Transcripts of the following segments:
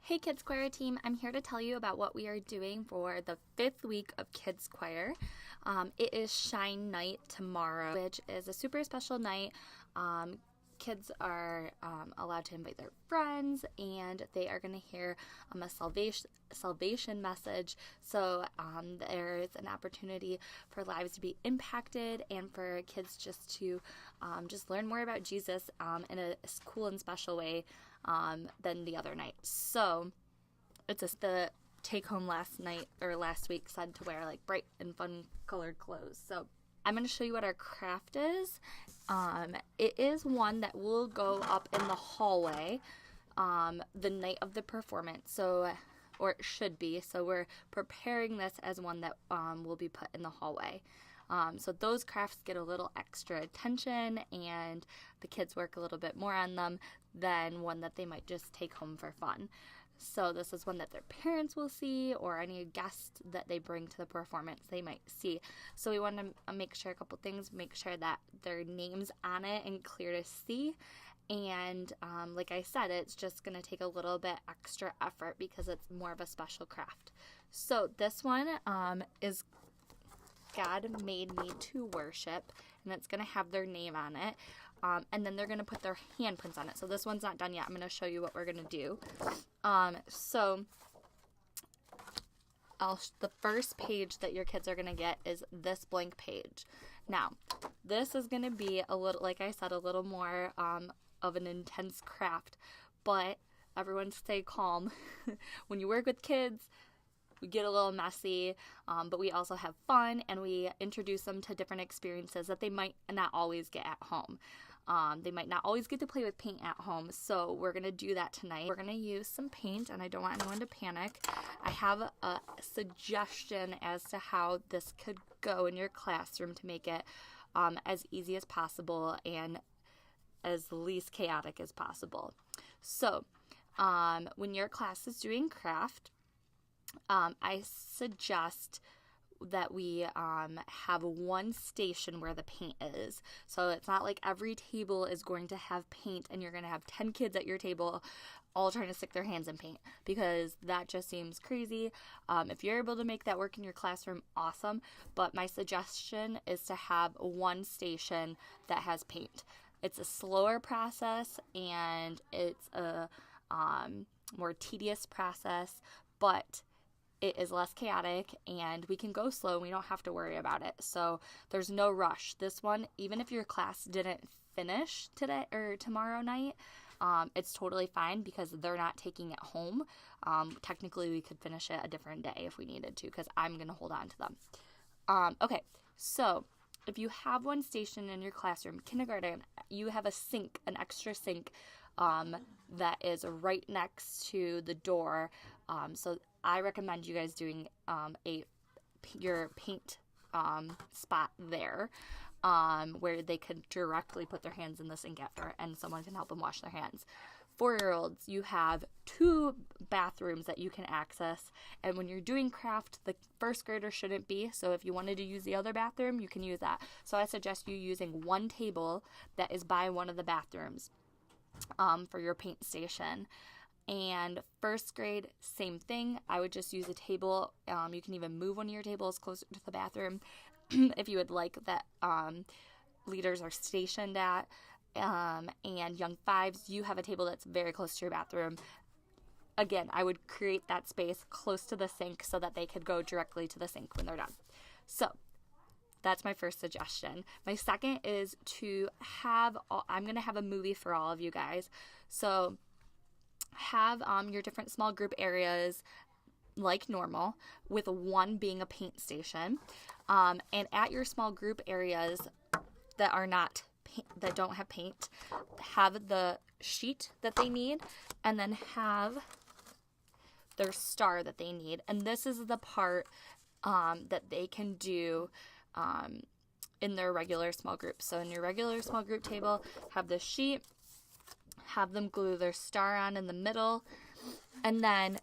Hey Kids Choir team, I'm here to tell you about what we are doing for the 5th week of Kids Choir. It is Shine Night tomorrow, which is a super special night. Kids are allowed to invite their friends, and they are going to hear a salvation message. So there's an opportunity for lives to be impacted and for kids just to just learn more about Jesus in a cool and special way than the other night. So it's the take home last week said to wear like bright and fun colored clothes. So I'm going to show you what our craft is. It is one that will go up in the hallway the night of the performance, or it should be. So we're preparing this as one that will be put in the hallway. So those crafts get a little extra attention, and the kids work a little bit more on them than one that they might just take home for fun. So this is one that their parents will see, or any guests that they bring to the performance they might see. So we want to make sure a couple things, make sure that their name's on it and clear to see. And like I said, it's just going to take a little bit extra effort because it's more of a special craft. So this one is God Made Me to Worship, and it's going to have their name on it. And then they're going to put their handprints on it. So this one's not done yet. I'm going to show you what we're going to do. The first page that your kids are going to get is this blank page. Now, this is going to be a little, like I said, a little more of an intense craft, but everyone stay calm. When you work with kids, we get a little messy, but we also have fun, and we introduce them to different experiences that they might not always get at home. They might not always get to play with paint at home, so we're going to do that tonight. We're going to use some paint, and I don't want anyone to panic. I have a suggestion as to how this could go in your classroom to make it as easy as possible and as least chaotic as possible. So when your class is doing craft, I suggest that we have one station where the paint is. So it's not like every table is going to have paint and you're going to have 10 kids at your table all trying to stick their hands in paint, because that just seems crazy. If you're able to make that work in your classroom, awesome. But my suggestion is to have one station that has paint. It's a slower process, and it's a more tedious process, but it is less chaotic, and we can go slow. We don't have to worry about it. So there's no rush. This one, even if your class didn't finish today or tomorrow night, it's totally fine because they're not taking it home. Technically, we could finish it a different day if we needed to, because I'm going to hold on to them. Okay, so if you have one station in your classroom, kindergarten, you have a sink, an extra sink that is right next to the door. So I recommend you guys doing your paint spot there, where they could directly put their hands in the sink after, and someone can help them wash their hands. 4-year-olds, you have 2 bathrooms that you can access, and when you're doing craft, the first grader shouldn't be, so if you wanted to use the other bathroom, you can use that. So I suggest you using one table that is by one of the bathrooms for your paint station. And first grade, same thing. I would just use a table. You can even move one of your tables closer to the bathroom if you would like that leaders are stationed at. And young 5s, you have a table that's very close to your bathroom. Again, I would create that space close to the sink so that they could go directly to the sink when they're done. So that's my first suggestion. My second is to I'm going to have a movie for all of you guys. So have your different small group areas like normal, with one being a paint station. And at your small group areas that don't have paint, have the sheet that they need, and then have their star that they need. And this is the part that they can do in their regular small group. So in your regular small group table, have the sheet, have them glue their star on in the middle, and then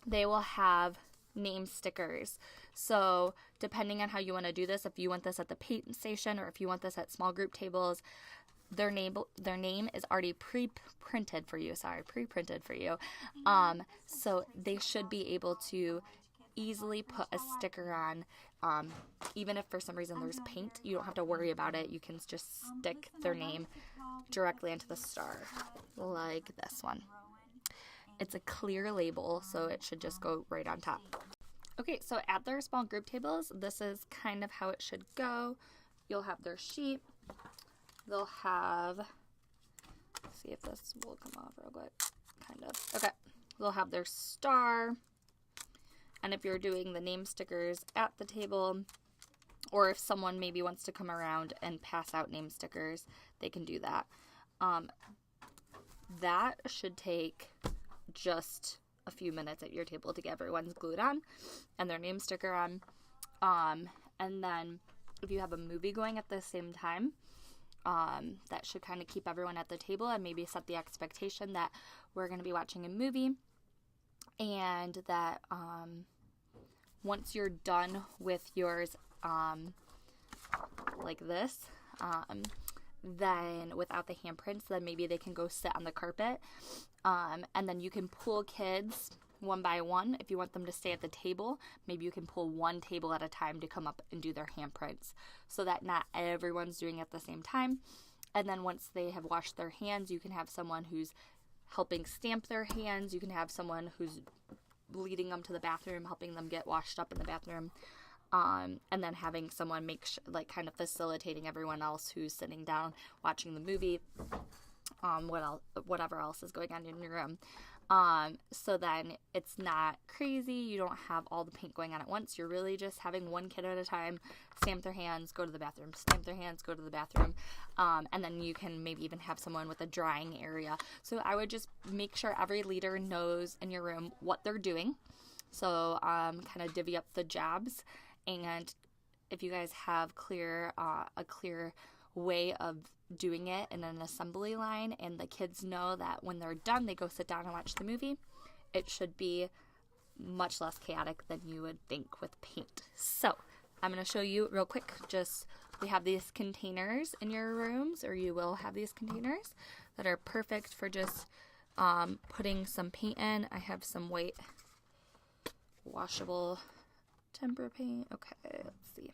they will have name stickers. So depending on how you want to do this, if you want this at the paint station or if you want this at small group tables, their name is already pre-printed for you. So they should be able to easily put a sticker on. Even if for some reason there's paint, you don't have to worry about it. You can just stick their name directly into the star, like this one. It's a clear label, so it should just go right on top. Okay, so at their small group tables, this is kind of how it should go. You'll have their sheet. They'll have, let's see if this will come off real quick. Kind of. Okay. They'll have their star. And if you're doing the name stickers at the table, or if someone maybe wants to come around and pass out name stickers, they can do that. That should take just a few minutes at your table to get everyone's glued on and their name sticker on. And then if you have a movie going at the same time, that should kind of keep everyone at the table and maybe set the expectation that we're going to be watching a movie, and that once you're done with yours like this, then without the handprints, then maybe they can go sit on the carpet, and then you can pull kids one by one. If you want them to stay at the table, maybe you can pull one table at a time to come up and do their handprints, so that not everyone's doing it at the same time. And then once they have washed their hands, you can have someone who's helping stamp their hands. You can have someone who's leading them to the bathroom, helping them get washed up in the bathroom. And then having someone kind of facilitating everyone else who's sitting down watching the movie, whatever else is going on in your room. So then it's not crazy. You don't have all the paint going on at once. You're really just having one kid at a time stamp their hands, go to the bathroom, stamp their hands, go to the bathroom. And then you can maybe even have someone with a drying area. So I would just make sure every leader knows in your room what they're doing. So kind of divvy up the jobs. And if you guys have a clear way of doing it in an assembly line, and the kids know that when they're done, they go sit down and watch the movie, it should be much less chaotic than you would think with paint. So I'm going to show you real quick. We have these containers in your rooms, or you will have these containers that are perfect for just putting some paint in. I have some white washable tempera paint. Okay, let's see.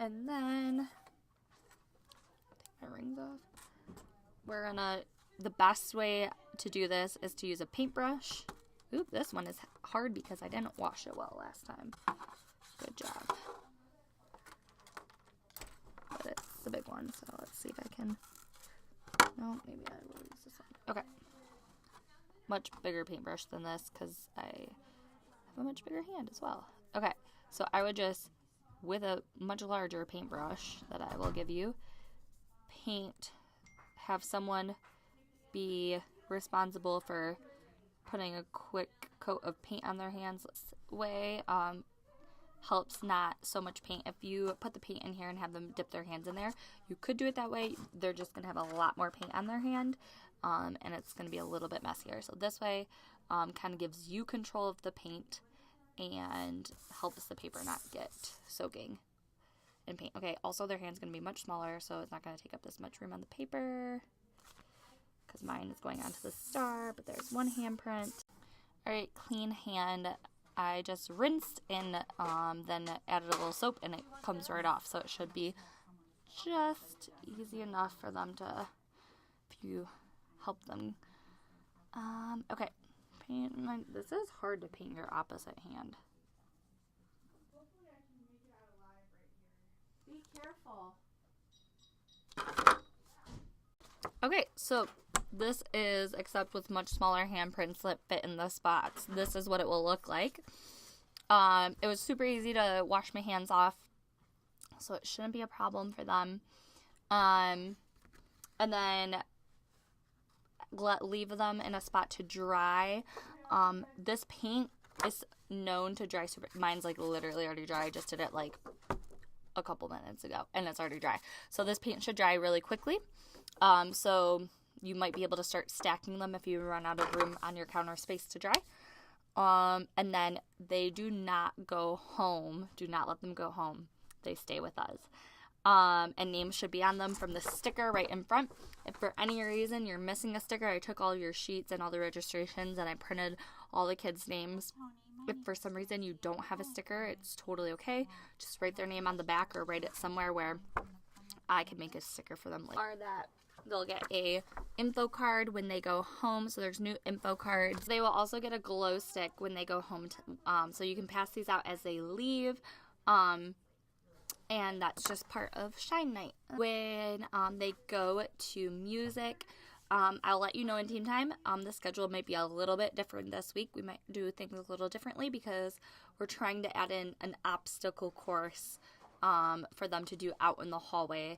And then take my rings off. The best way to do this is to use a paintbrush. Oop, this one is hard because I didn't wash it well last time. Good job. But it's a big one, so let's see if I can. No, maybe I will use this one. Okay. Much bigger paintbrush than this because I have a much bigger hand as well. Okay, so I would just, with a much larger paintbrush that I will give you, have someone be responsible for putting a quick coat of paint on their hands. Helps not so much paint. If you put the paint in here and have them dip their hands in there, you could do it that way. They're just going to have a lot more paint on their hand, and it's going to be a little bit messier. So this way kind of gives you control of the paint and helps the paper not get soaking in paint. Okay, also their hand's going to be much smaller, so it's not going to take up this much room on the paper because mine is going onto the star, but there's one handprint. All right, clean hand. I just rinsed and then added a little soap, and it comes right off, so it should be just easy enough for them to, if you help them. Okay. This is hard to paint your opposite hand. Be careful. Okay, so this is, except with much smaller handprints that fit in the spots, this is what it will look like. It was super easy to wash my hands off, so it shouldn't be a problem for them. And then leave them in a spot to dry. This paint is known to dry super. Mine's like literally already dry. I just did it like a couple minutes ago, and it's already dry. So this paint should dry really quickly. So you might be able to start stacking them if you run out of room on your counter space to dry. And then they do not go home. Do not let them go home. They stay with us. and names should be on them from the sticker right in front. If for any reason you're missing a sticker, I took all your sheets and all the registrations and I printed all the kids' names. If for some reason you don't have a sticker, it's totally okay. Just write their name on the back or write it somewhere where I can make a sticker for them later. Or that they'll get a info card when they go home. So there's new info cards. They will also get a glow stick when they go home. So you can pass these out as they leave. And that's just part of Shine Night. When they go to music, I'll let you know in team time. The schedule might be a little bit different this week. We might do things a little differently because we're trying to add in an obstacle course for them to do out in the hallway,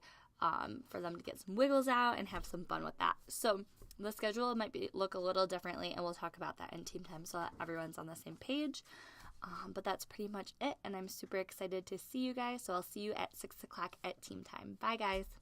for them to get some wiggles out and have some fun with that. So the schedule might look a little differently, and we'll talk about that in team time so that everyone's on the same page. But that's pretty much it, and I'm super excited to see you guys. So I'll see you at 6 o'clock at team time. Bye, guys.